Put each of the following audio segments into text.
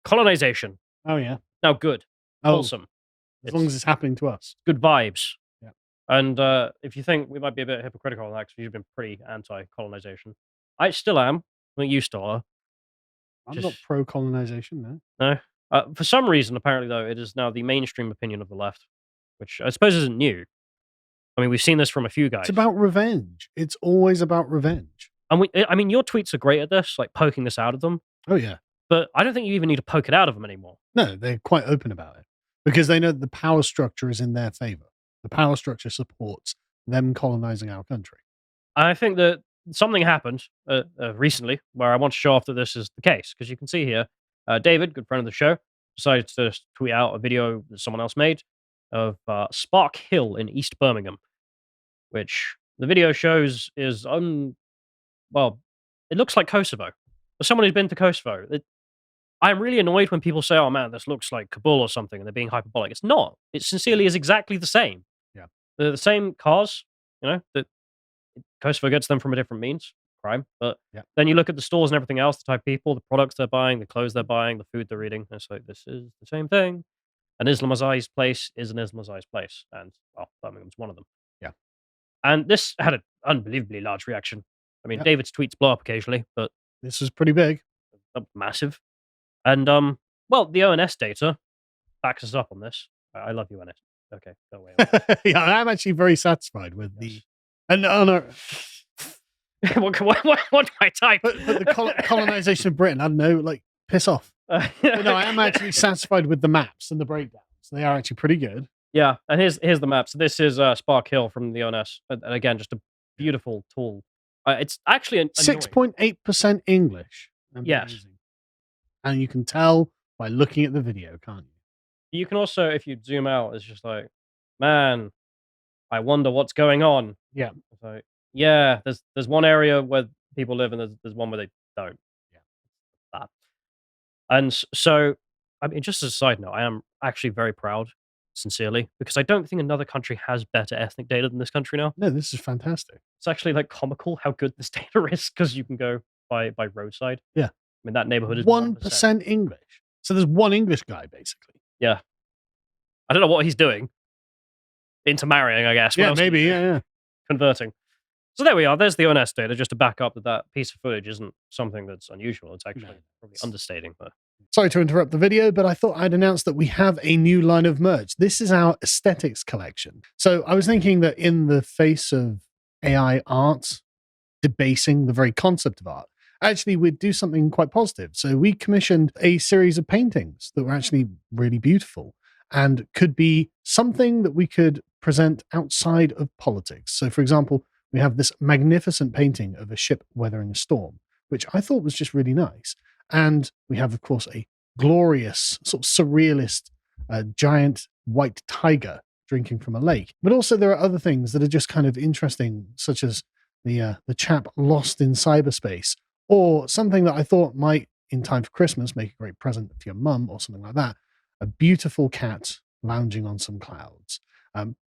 Colonization. Oh, yeah. Now good. Oh, Wholesome. as long as it's happening to us. Good vibes. Yeah. And if you think we might be a bit hypocritical on that, because you've been pretty anti-colonization, I still am. I think you still are. I'm not pro-colonization, no. No. For some reason, apparently, though, it is now the mainstream opinion of the left, which I suppose isn't new. I mean, we've seen this from a few guys. It's about revenge. It's always about revenge. And I mean, your tweets are great at this, like poking this out of them. Oh, yeah. But I don't think you even need to poke it out of them anymore. No, they're quite open about it because they know that the power structure is in their favor. The power structure supports them colonizing our country. I think that something happened recently where I want to show off that this is the case, because you can see here, David, good friend of the show, decided to tweet out a video that someone else made of Spark Hill in East Birmingham, which the video shows is, well, it looks like Kosovo. For someone who's been to Kosovo, I'm really annoyed when people say, oh man, this looks like Kabul or something, and they're being hyperbolic. It's not. It sincerely is exactly the same. Yeah. They're the same cars, that Kosovo gets them from a different means, crime. But then you look at the stores and everything else, the type of people, the products they're buying, the clothes they're buying, the food they're eating. It's like, this is the same thing. An Islamized place is an Islamized place. And, well, Birmingham's one of them. Yeah. And this had an unbelievably large reaction. I mean, David's tweets blow up occasionally, but this was pretty big. Massive. And, well, the ONS data backs us up on this. I love you, ONS. Okay, go away. Yeah, I'm actually very satisfied with the... And no. what do I type? But the colonization of Britain, I don't know, like, piss off. But no, I am actually satisfied with the maps and the breakdowns. They are actually pretty good. Yeah, and here's the map. So this is Spark Hill from the ONS. And again, just a beautiful tool. It's actually 6.8% English. Amazing. Yes. And you can tell by looking at the video, can't you? You can also, if you zoom out, it's just like, man, I wonder what's going on. Yeah. It's like, yeah, there's one area where people live and there's one where they don't. Yeah. That. And so, I mean, just as a side note, I am actually very proud, sincerely, because I don't think another country has better ethnic data than this country now. No, this is fantastic. It's actually like comical how good this data is, because you can go by roadside. Yeah. I mean, that neighborhood is 1% English. So there's one English guy, basically. Yeah. I don't know what he's doing. Intermarrying, I guess. Yeah, maybe, yeah. Converting. So there we are. There's the ONS data, just to back up that piece of footage isn't something that's unusual. It's actually probably understating. But sorry to interrupt the video, but I thought I'd announce that we have a new line of merch. This is our aesthetics collection. So I was thinking that in the face of AI art debasing the very concept of art, actually we'd do something quite positive. So we commissioned a series of paintings that were actually really beautiful and could be something that we could present outside of politics. So for example, we have this magnificent painting of a ship weathering a storm, which I thought was just really nice. And we have, of course, a glorious, sort of surrealist, giant white tiger drinking from a lake. But also there are other things that are just kind of interesting, such as the chap lost in cyberspace, or something that I thought might, in time for Christmas, make a great present to your mum or something like that. A beautiful cat lounging on some clouds.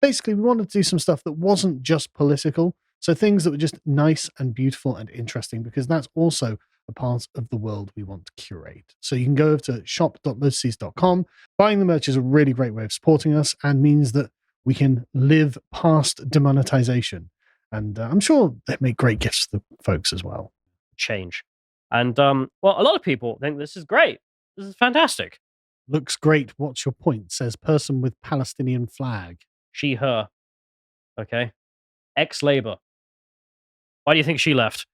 Basically, we wanted to do some stuff that wasn't just political. So things that were just nice and beautiful and interesting, because that's also a part of the world we want to curate. So you can go over to shop.lotuses.com. Buying the merch is a really great way of supporting us and means that we can live past demonetization. And I'm sure they make great gifts to the folks as well. Change. And, well, a lot of people think this is great. This is fantastic. Looks great. What's your point? Says person with Palestinian flag. She, her. Okay. Ex-Labour. Why do you think she left?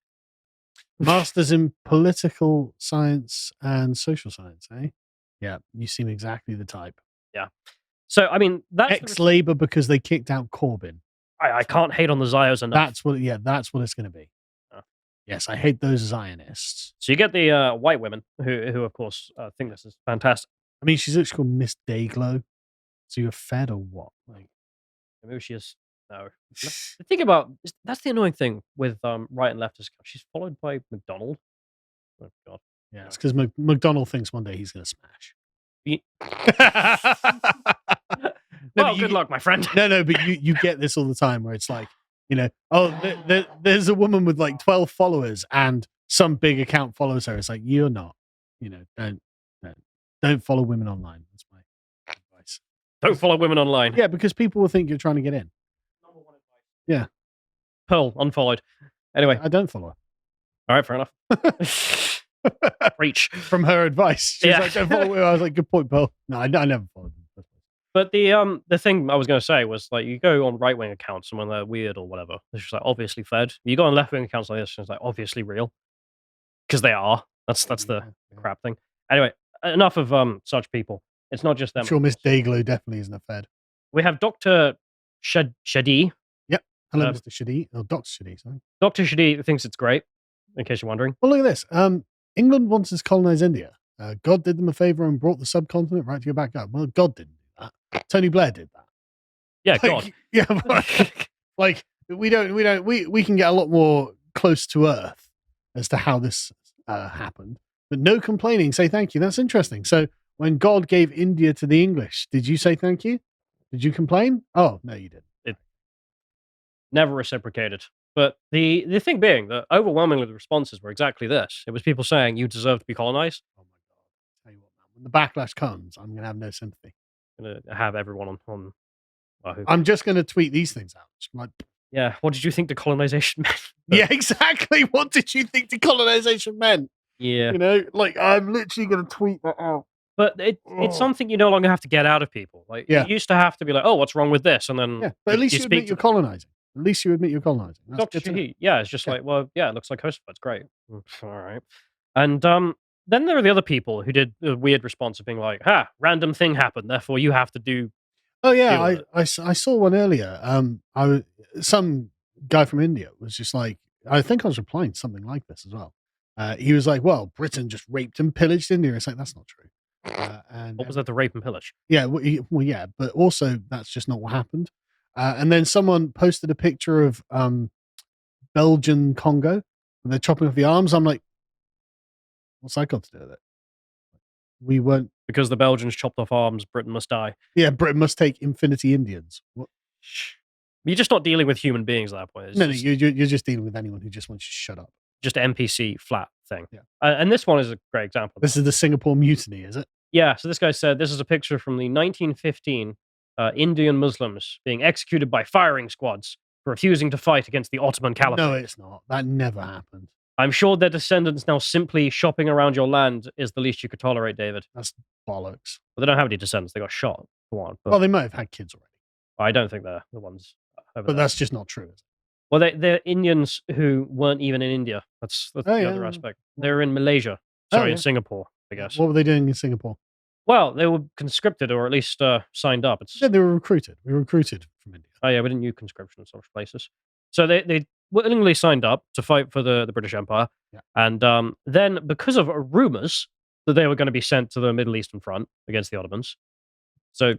Masters in political science and social science, eh? Yeah, you seem exactly the type. Yeah. So, I mean, that's ex-Labour because they kicked out Corbyn. I can't hate on the Zios enough. That's what it's going to be. Oh. Yes, I hate those Zionists. So you get the white women who of course, think this is fantastic. I mean, she's actually called Miss Dayglow. So you're fed or what? Like, maybe she is. No. The thing about that's the annoying thing with right and leftist. She's followed by McDonald. Oh God. Yeah, it's because McDonald thinks one day he's going to smash. Well, good luck, my friend. No, but you get this all the time where it's like, there's a woman with like 12 followers and some big account follows her. It's like, you're not, don't. Don't follow women online. That's my advice. Don't follow women online. Yeah, because people will think you're trying to get in. Number one advice. Yeah. Pearl, unfollowed. Anyway. I don't follow her. All right, fair enough. Preach. From her advice. She's Yeah. like, don't follow her. I was like, good point, Pearl. No, I never followed them. But the thing I was going to say was, like, you go on right-wing accounts and when they're weird or whatever, it's just like obviously fed. You go on left-wing accounts like this, and it's like obviously real. Because they are. That's the crap thing. Anyway, enough of such people. It's not just them. I'm sure Miss Dayglow definitely isn't a fed. We have Dr. Shadi. Yep. Hello, Mr. Shadi. Oh, Dr. Shadi, sorry. Dr. Shadi thinks it's great, in case you're wondering. Well, look at this. England wants to colonize India. God did them a favor and brought the subcontinent right to your backyard. Well, God didn't do that. Tony Blair did that. Yeah, like, God. Yeah, like we can get a lot more close to Earth as to how this happened. But no complaining. Say thank you. That's interesting. So when God gave India to the English, did you say thank you? Did you complain? Oh, no, you didn't. It never reciprocated. But the thing being that overwhelmingly the responses were exactly this. It was people saying you deserve to be colonized. Oh my God. Tell you what, man, when the backlash comes, I'm going to have no sympathy. I'm going to have everyone on Wahoo. I'm just going to tweet these things out. Like, yeah, what did you think decolonization meant? Yeah, exactly. What did you think decolonization meant? Yeah. You know, like, I'm literally going to tweet that out. But it's something you no longer have to get out of people. Like, you used to have to be like, oh, what's wrong with this? And then but at least you admit you're colonizing. At least you admit you're colonizing. Dr. Shahid, it's just like, well, yeah, it looks like host, that's great. All right. And then there are the other people who did a weird response of being like, random thing happened, therefore you have to do. Oh yeah, I saw one earlier. Some guy from India was just like, I think I was replying to something like this as well. He was like, well, Britain just raped and pillaged India. It's like, that's not true. And what was that, the rape and pillage? Yeah, well, yeah, but also that's just not what happened. And then someone posted a picture of Belgian Congo, and they're chopping off the arms. I'm like, what's that got to do with it? We weren't... Because the Belgians chopped off arms, Britain must die. Yeah, Britain must take Infinity Indians. What? You're just not dealing with human beings at that point. No, you're just dealing with anyone who just wants you to shut up. Just an NPC flat thing. Yeah. And this one is a great example. This is the Singapore mutiny, is it? Yeah, so this guy said, this is a picture from the 1915 Indian Muslims being executed by firing squads for refusing to fight against the Ottoman Caliphate. No, it's not. That never happened. I'm sure their descendants now simply shopping around your land is the least you could tolerate, David. That's bollocks. Well, they don't have any descendants. They got shot. Go on. Well, they might have had kids already. I don't think they're the ones over But there. that's just not true, is it? Well, they're Indians who weren't even in India. That's the other aspect. They're in Malaysia. Sorry, in Singapore, I guess. What were they doing in Singapore? Well, they were conscripted or at least signed up. Yeah, they were recruited. We were recruited from India. Oh, yeah, we didn't use conscription in such places. So they willingly signed up to fight for the British Empire. Yeah. And then, because of rumors that they were going to be sent to the Middle Eastern Front against the Ottomans, so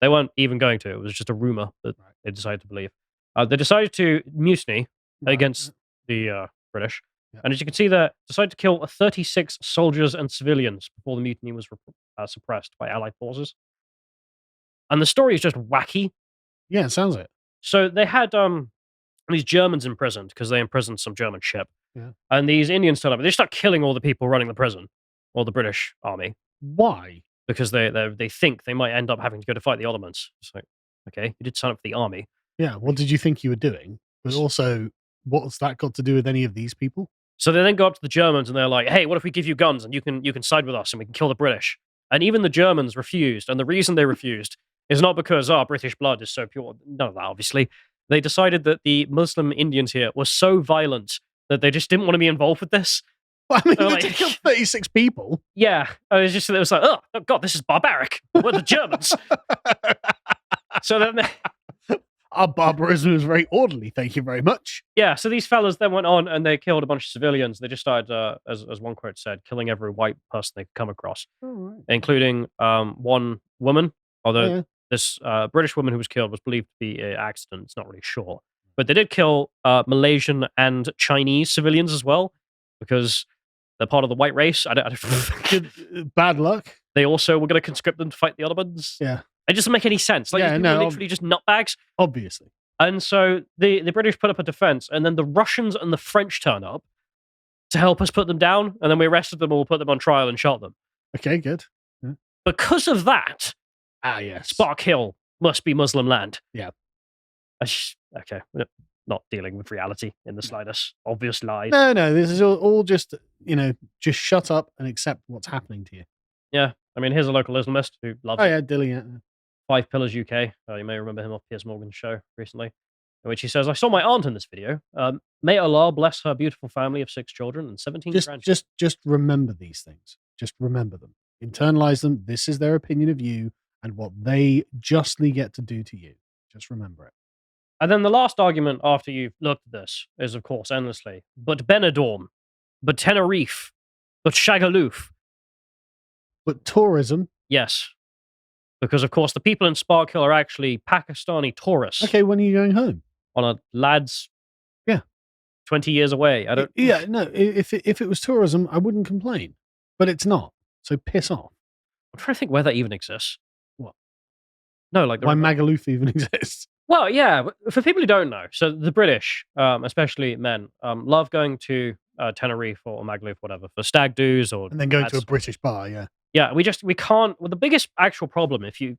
they weren't even going to. It was just a rumor that they decided to believe. They decided to mutiny against the British. Yeah. And as you can see there, decided to kill 36 soldiers and civilians before the mutiny was suppressed by Allied forces. And the story is just wacky. Yeah, it sounds it. So they had these Germans imprisoned because they imprisoned some German ship. Yeah. And these Indians turned up. They start killing all the people running the prison, or the British army. Why? Because they think they might end up having to go to fight the Ottomans. It's like, okay, you did sign up for the army. Yeah, what did you think you were doing? But also, what's that got to do with any of these people? So they then go up to the Germans and they're like, hey, what if we give you guns and you can side with us and we can kill the British? And even the Germans refused. And the reason they refused is not because, British blood is so pure. None of that, obviously. They decided that the Muslim Indians here were so violent that they just didn't want to be involved with this. Well, I mean, they did kill 36 people. Yeah. It was like, oh, God, this is barbaric. We're the Germans. So then our barbarism is very orderly, thank you very much. Yeah, so these fellas then went on and they killed a bunch of civilians. They just started, as one quote said, killing every white person they could come across, including one woman, although this British woman who was killed was believed to be an accident. It's not really sure. But they did kill Malaysian and Chinese civilians as well, because they're part of the white race. Bad luck. They also were going to conscript them to fight the Ottomans. Yeah. It doesn't make any sense. Like, these people are literally just nutbags. Obviously. And so the British put up a defense, and then the Russians and the French turn up to help us put them down, and then we arrested them all, put them on trial, and shot them. Okay, good. Yeah. Because of that, yes. Spark Hill must be Muslim land. Yeah. Okay, not dealing with reality in the slightest. Obvious lies. No, this is all just, just shut up and accept what's happening to you. Yeah, I mean, here's a local Islamist who loves Oh, yeah, Dilly. Yeah. 5 Pillars UK. You may remember him off Piers Morgan's show recently, in which he says, I saw my aunt in this video. May Allah bless her beautiful family of 6 children and 17 grandchildren. Just remember these things. Just remember them. Internalize them. This is their opinion of you and what they justly get to do to you. Just remember it. And then the last argument after you've looked at this is, of course, endlessly. But Benidorm, but Tenerife, but Shagaloof. But tourism. Yes. Because, of course, the people in Spark Hill are actually Pakistani tourists. Okay, when are you going home? On a lad's 20 years away. I don't. Yeah, no. If it was tourism, I wouldn't complain. But it's not. So piss off. I'm trying to think where that even exists. What? No, like why Magaluf even exists. Well, yeah. For people who don't know, so the British, especially men, love going to Tenerife or Magaluf, whatever, for stag do's or and then going to a British bar. Yeah. Yeah, we can't. Well, the biggest actual problem, if you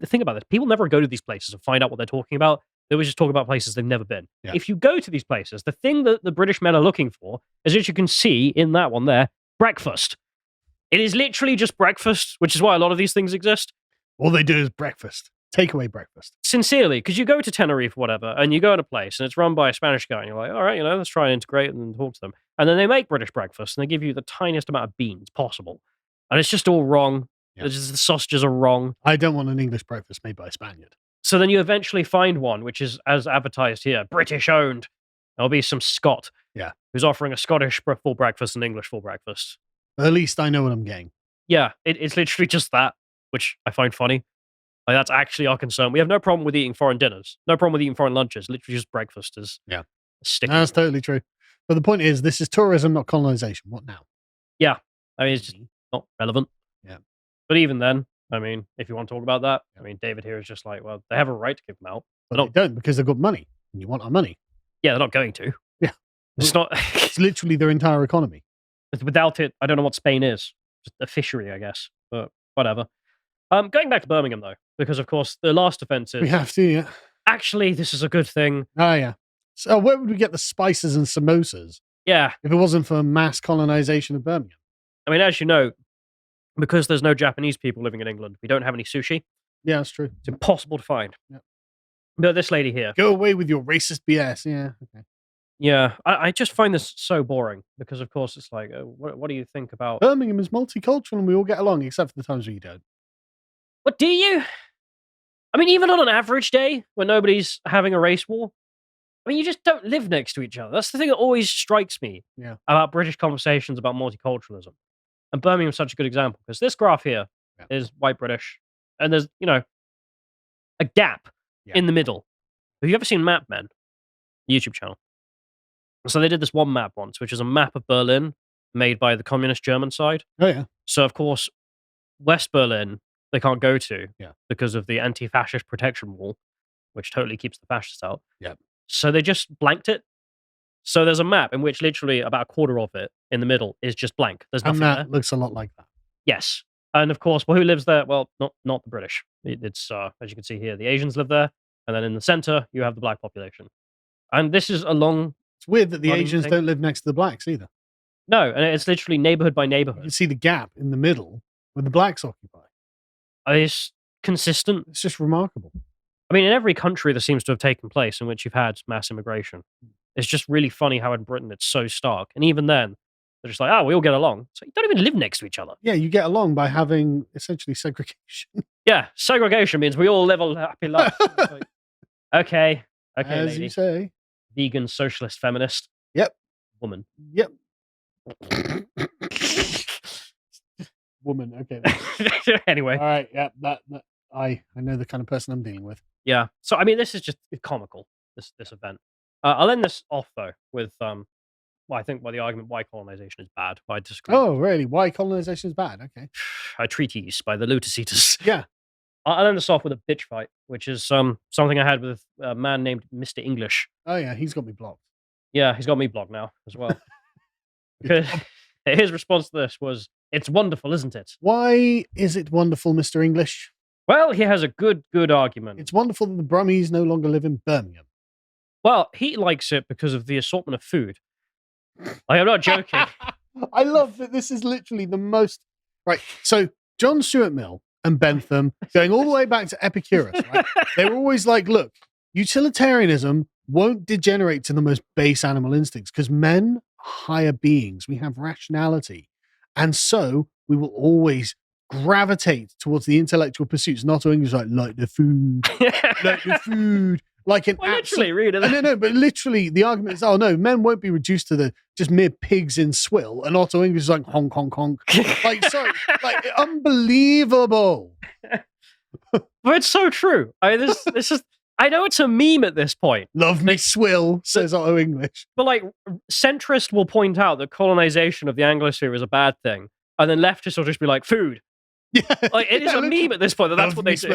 think about this, people never go to these places and find out what they're talking about. They always just talk about places they've never been. Yeah. If you go to these places, the thing that the British men are looking for is, as you can see in that one there, breakfast. It is literally just breakfast, which is why a lot of these things exist. All they do is breakfast. Takeaway breakfast. Sincerely, because you go to Tenerife, whatever, and you go in a place and it's run by a Spanish guy, and you're like, all right, let's try and integrate and talk to them. And then they make British breakfast and they give you the tiniest amount of beans possible. And it's just all wrong. Yeah. The sausages are wrong. I don't want an English breakfast made by a Spaniard. So then you eventually find one, which is as advertised here, British owned. There'll be some Scot. Yeah. Who's offering a Scottish full breakfast and English full breakfast. At least I know what I'm getting. Yeah, it's literally just that, which I find funny. Like, that's actually our concern. We have no problem with eating foreign dinners. No problem with eating foreign lunches. Literally just breakfast is sticky. No, that's totally true. But the point is, this is tourism, not colonization. What now? Yeah. I mean, it's just not relevant. Yeah. But even then, I mean, if you want to talk about that, I mean, David here is just like, well, they have a right to kick them out. But they don't, because they've got money. And you want our money. Yeah, they're not going to. Yeah. It's not. It's literally their entire economy. Without it, I don't know what Spain is. Just a fishery, I guess. But whatever. Going back to Birmingham, though, because, of course, the last offence is... We have to, yeah. Actually, this is a good thing. Oh, yeah. So where would we get the spices and samosas? Yeah. If it wasn't for mass colonization of Birmingham. I mean, as you know, because there's no Japanese people living in England, we don't have any sushi. Yeah, that's true. It's impossible to find. Yeah. But this lady here... Go away with your racist BS. Yeah, okay. Yeah, I just find this so boring because, of course, it's like, what do you think about... Birmingham is multicultural and we all get along, except for the times where you don't. What, do you? I mean, even on an average day when nobody's having a race war, I mean, you just don't live next to each other. That's the thing that always strikes me about British conversations about multiculturalism. And Birmingham's such a good example because this graph here is white British, and there's, a gap in the middle. Have you ever seen Map Men? YouTube channel. So they did this one map once, which is a map of Berlin made by the communist German side. Oh, yeah. So, of course, West Berlin, they can't go to because of the anti-fascist protection wall, which totally keeps the fascists out. Yeah. So they just blanked it. So there's a map in which literally about a quarter of it in the middle is just blank. There's nothing there. And that looks a lot like that. Yes. And, of course, well, who lives there? Well, not the British. It's, as you can see here, the Asians live there. And then in the center, you have the black population. And this is a long... It's weird that the Asians don't live next to the blacks either. No, and it's literally neighborhood by neighborhood. You can see the gap in the middle where the blacks occupy. It's consistent. It's just remarkable. I mean, in every country that seems to have taken place in which you've had mass immigration, it's just really funny how in Britain it's so stark. And even then, they're just like, oh, we all get along. So you don't even live next to each other. Yeah, you get along by having essentially segregation. Yeah, segregation means we all live a happy life. Like, okay, As lady. you say. Vegan, socialist, feminist. Yep. Woman. Yep. Woman. Okay. Anyway. All right. Yeah. That I know the kind of person I'm dealing with. Yeah. So I mean, this is just comical. This event. I'll end this off though with I think the argument why colonization is bad. I disagree. Oh, really? Why colonization is bad? Okay. A treatise by the Lotus eaters. Yeah. I'll end this off with a bitch fight, which is something I had with a man named Mr. English. Oh yeah, he's got me blocked. Yeah, he's got me blocked now as well. Because his response to this was, It's wonderful, isn't it? Why is it wonderful, Mr. English? Well, he has a good argument. It's wonderful that the Brummies no longer live in Birmingham. Well, he likes it because of the assortment of food. I'm not joking. I love that this is literally the most... Right, so John Stuart Mill and Bentham, going all the way back to Epicurus, right? They were always like, look, utilitarianism won't degenerate to the most base animal instincts because men are higher beings. We have rationality. And so we will always gravitate towards the intellectual pursuits, not English like the food, like the food. Like an well, literally, really. No, but literally, the argument is, oh no, men won't be reduced to the just mere pigs in swill, and Otto English is like honk, honk, honk. Like, sorry, like unbelievable. But it's so true. This is. I know it's a meme at this point. Love me swill, says Otto English. But like, centrists will point out that colonization of the Anglosphere is a bad thing, and then leftists will just be like, food. Yeah, like it is a meme at this point. That's what they do.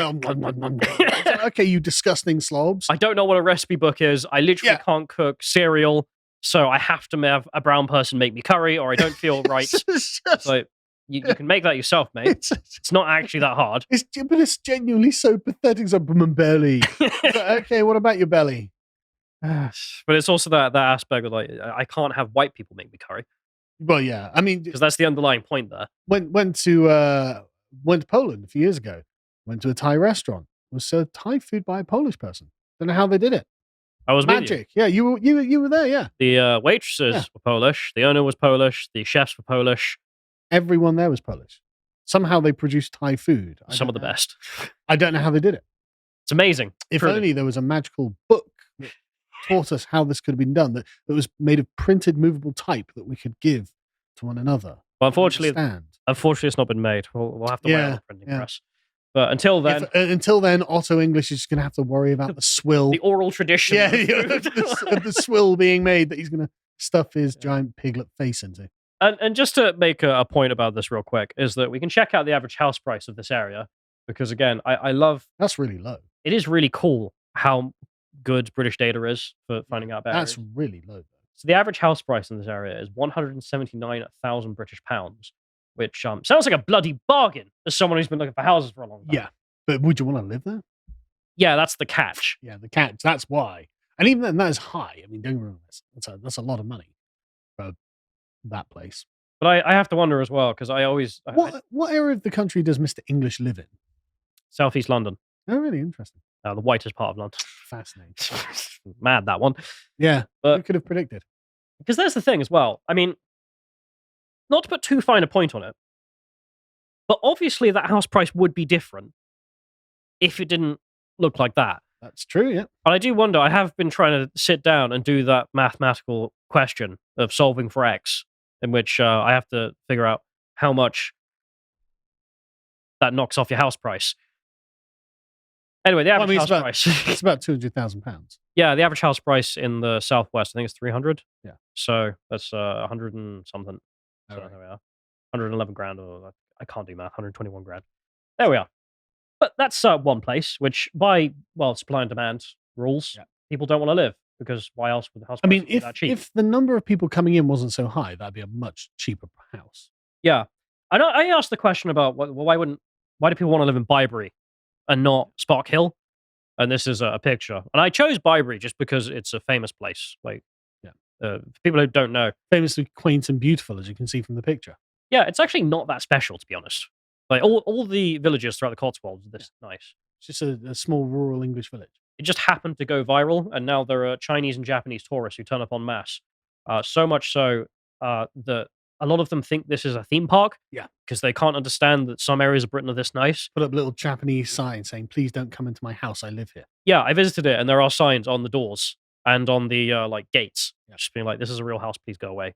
Okay, you disgusting slobs. I don't know what a recipe book is. I literally can't cook cereal, so I have to have a brown person make me curry, or I don't feel right. So you can make that yourself, mate. It's not actually that hard. But it's genuinely so pathetic. It's like, belly. Okay, what about your belly? But it's also that aspect of like, I can't have white people make me curry. Well, yeah, I mean, because that's the underlying point there. Went to Poland a few years ago. Went to a Thai restaurant. Was served Thai food by a Polish person. Don't know how they did it. I was magic. Yeah, you were there. Yeah. The waitresses were Polish. The owner was Polish. The chefs were Polish. Everyone there was Polish. Somehow they produced Thai food. Some of the best. I don't know how they did it. It's amazing. If only there was a magical book that taught us how this could have been done. That was made of printed movable type that we could give to one another. Well, unfortunately, it's not been made. We'll have to wait on the printing press. But until then, Otto English is going to have to worry about the swill, the oral tradition, of the swill being made that he's going to stuff his giant piglet face into. And just to make a point about this real quick is that we can check out the average house price of this area because again, I love that's really low. It is really cool how good British data is for finding out about. That's really low. So the average house price in this area is 179,000 British pounds, which sounds like a bloody bargain as someone who's been looking for houses for a long time. Yeah, but would you want to live there? Yeah, that's the catch. Yeah, the catch. That's why. And even then, that is high. I mean, don't get me wrong, that's a lot of money for that place. But I have to wonder as well because I always what area of the country does Mr. English live in? Southeast London. Oh, really interesting. The whitest part of London. Fascinating. Mad, that one. Yeah, but who could have predicted? Because there's the thing as well. I mean, not to put too fine a point on it, but obviously that house price would be different if it didn't look like that. That's true, yeah. But I do wonder, I have been trying to sit down and do that mathematical question of solving for X, in which I have to figure out how much that knocks off your house price. Anyway, the average house price. It's about £200,000. Yeah, the average house price in the southwest, I think it's 300. Yeah. So that's 100 and something. So right. there we are. 111 grand. Or I can't do math. 121 grand. There we are. But that's one place which, by supply and demand rules, people don't want to live because why else would the house? Be that cheap? If the number of people coming in wasn't so high, that'd be a much cheaper house. Yeah, I asked the question about why do people want to live in Bibury and not Spark Hill? And this is a picture. And I chose Bibury just because it's a famous place. Like, for people who don't know, famously quaint and beautiful, as you can see from the picture. Yeah, it's actually not that special, to be honest. Like all the villages throughout the Cotswolds are this nice. It's just a small rural English village. It just happened to go viral, and now there are Chinese and Japanese tourists who turn up en masse. So much so that a lot of them think this is a theme park. Yeah. Because they can't understand that some areas of Britain are this nice. Put up little Japanese signs saying, please don't come into my house, I live here. Yeah, I visited it, and there are signs on the doors and on the gates. Yeah. Just being like, this is a real house, please go away.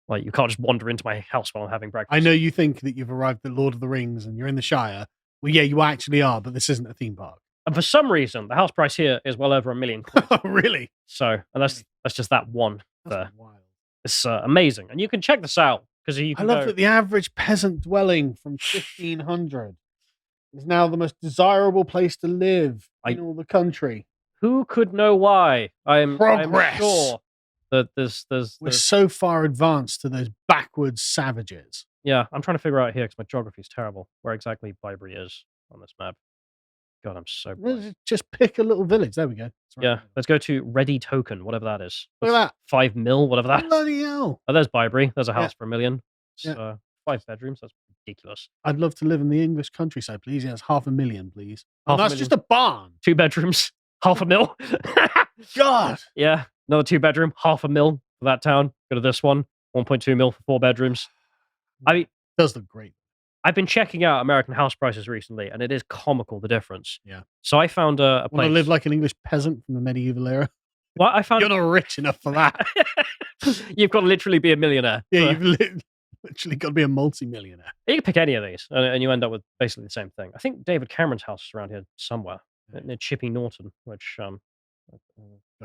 Like, you can't just wander into my house while I'm having breakfast. I know you think that you've arrived at Lord of the Rings and you're in the Shire. Well, yeah, you actually are, but this isn't a theme park. And for some reason, the house price here is well over £1 million. Really? So, and that's just that one that's there. Wild. It's amazing. And you can check this out. I love that the average peasant dwelling from 1500 is now the most desirable place to live in all the country. Who could know why? I'm sure that there's we're so far advanced to those backwards savages. Yeah, I'm trying to figure out here because my geography is terrible, where exactly Byberry is on this map. God, I'm so blind. Just pick a little village. There we go. It's right Yeah, there. let's go to Ready Token, whatever that is. Look at that. 5 mil, whatever that is. Bloody hell. Oh, there's Byberry. There's a Yeah. house for $1 million. It's, Yeah. 5 bedrooms. That's ridiculous. I'd love to live in the English countryside, please. Yes, $500,000, please. Oh, Half a that's million. just a barn. 2 bedrooms, $500,000. God. Yeah, another 2 bedroom, $500,000 for that town. Go to this one, 1.2 mil for 4 bedrooms. I mean, Does look great. I've been checking out American house prices recently, and it is comical, the difference. Yeah. So I found a Want place. to live like an English peasant from the medieval era? Well, I found You're not rich enough for that. you've got to literally be a millionaire. Yeah, for- you've literally got to be a multi-millionaire. You can pick any of these, and you end up with basically the same thing. I think David Cameron's house is around here somewhere, near Chippy Norton, which God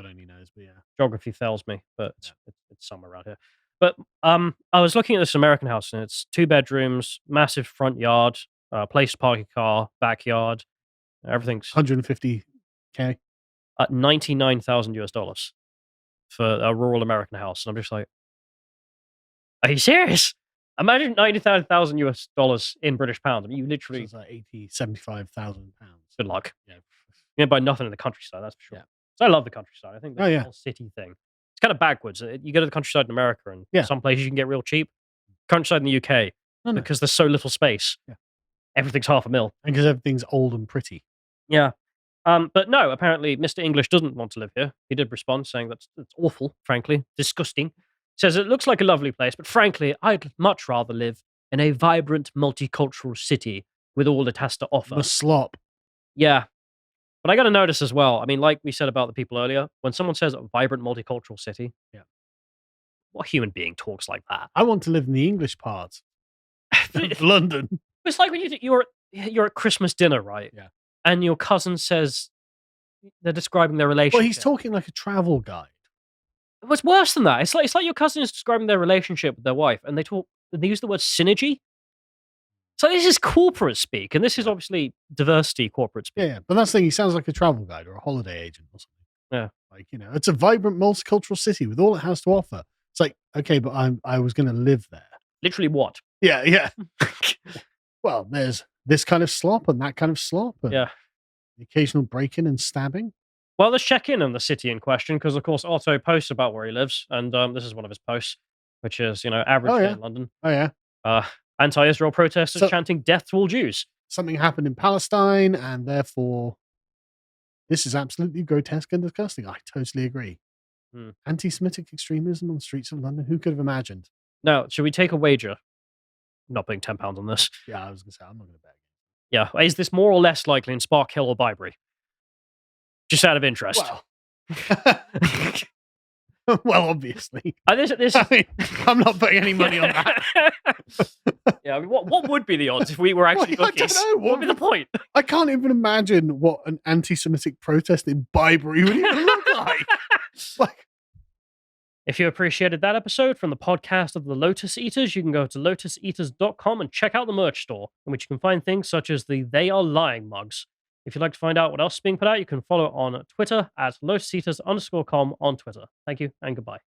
only knows, but yeah. geography fails me, but it's somewhere around here. But I was looking at this American house, and it's 2 bedrooms, massive front yard, place to park your car, backyard, everything's 150K. $99,000 for a rural American house, and I'm just like, are you serious? Imagine $90,000 in British pounds. I mean, you So literally it's like 75,000 pounds. good luck. Yeah. You can buy nothing in the countryside, that's for sure. Yeah. So I love the countryside. I think the Oh, yeah. whole city thing. It's kind of backwards. You go to the countryside in America, and Yeah. some places you can get real cheap. Countryside in the UK, No, no. because there's so little space, Yeah. everything's $500,000. And because everything's old and pretty. Yeah. But no, apparently Mr. English doesn't want to live here. He did respond saying that's awful, frankly, disgusting. Says it looks like a lovely place, but frankly, I'd much rather live in a vibrant, multicultural city with all it has to offer. The slop. Yeah. But I got to notice as well, I mean, like we said about the people earlier, when someone says a vibrant, multicultural city, Yeah. what human being talks like that? I want to live in the English part of London. It's like when you're at Christmas dinner, right? Yeah. And your cousin says they're describing their relationship. Well, he's talking like a travel guide. What's worse than that? It's like your cousin is describing their relationship with their wife, and they use the word synergy. So this is corporate speak, and this is obviously diversity corporate speak. Yeah. But that's the thing. He sounds like a travel guide or a holiday agent or something. Yeah. Like, it's a vibrant, multicultural city with all it has to offer. It's like, okay, but I was going to live there. Literally what? Yeah. Yeah. Well, there's this kind of slop and that kind of slop. And Yeah. the occasional break-in and stabbing. Well, let's check in on the city in question, because of course Otto posts about where he lives, and this is one of his posts, which is average Oh, day yeah. in London. Oh, yeah. Anti-Israel protesters So- chanting "Death to all Jews." Something happened in Palestine, and therefore this is absolutely grotesque and disgusting. I totally agree. Hmm. Anti-Semitic extremism on the streets of London. Who could have imagined? Now, should we take a wager? Not putting £10 on this. Yeah, I was going to say, I'm not going to bet. Yeah, is this more or less likely in Spark Hill or Byberry? Just out of interest. Well, well, obviously. This I mean, I'm not putting any money on that. Yeah, I mean, what would be the odds if we were actually Well, I don't bookies? know. What would be the point? I can't even imagine what an anti-Semitic protest in Byberry would even look like. Like, If you appreciated that episode from the podcast of the Lotus Eaters, you can go to lotuseaters.com and check out the merch store, in which you can find things such as the They Are Lying mugs. If you'd like to find out what else is being put out, you can follow on Twitter at lotuseaters_com on Twitter. Thank you and goodbye.